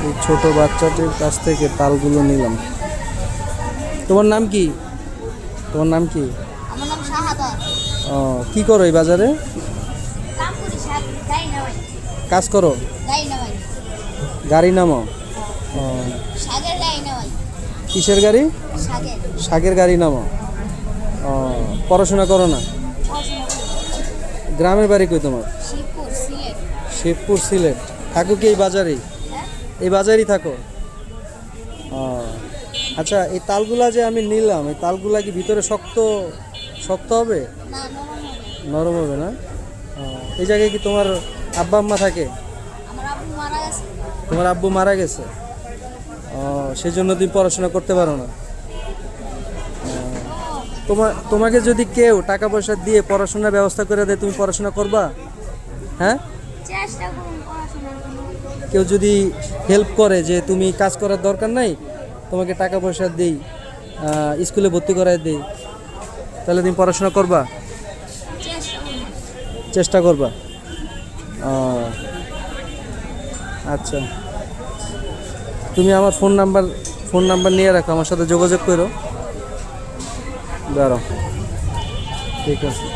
এই ছোট বাচ্চাটির কাছ থেকে তালগুলো নিলাম। তোমার নাম কি? তোমার নাম কি? আমার নাম শাহাদাত। ও, কি করো এই বাজারে? কাম করি শাক গাই না ভাই। কাজ করো? গাই না ভাই। গাড়ি নামো? ও, শাকের গাই না ভাই। কিসের গাড়ি? শাকের। শাকের গাড়ি নামো? ও, পড়াশোনা করো না? পড়াশোনা করি। গ্রামের বাড়ি কই তোমার? শিবপুর সিলেট। শিবপুর সিলেট। থাকো কি এই বাজারেই? হ্যাঁ? এই বাজারেই থাকো? ও, আচ্ছা, এই তালগুলা যে আমি নিলাম, এই তালগুলা কি ভিতরে শক্ত শক্ত হবে? না নরম হবে। নরম হবে না? ও, এই জায়গায় কি তোমার আব্বা আম্মা থাকে? আমার আব্বু মারা গেছে। তোমার আব্বু মারা গেছে? ও, সেই জন্য তুমি পড়াশোনা করতে পারো না? তোমাকে যদি কেউ টাকা পয়সা দিয়ে পড়াশোনার ব্যবস্থা করে দেয়, তুমি পড়াশোনা করবা? হ্যাঁ? চেষ্টা করুন পড়াশোনার জন্য। কেউ যদি হেল্প করে যে তুমি কাজ করার দরকার নাই, তোমাকে টাকা পয়সা দেই, স্কুলে ভর্তি করায় দেই, তাহলে তুমি পড়াশোনা করবা? চেষ্টা করুন। চেষ্টা করবা? ও, আচ্ছা, তুমি আমার ফোন নাম্বার নিয়ে রাখো, আমার সাথে যোগাযোগ করো। দাঁড়াও, ঠিক আছে।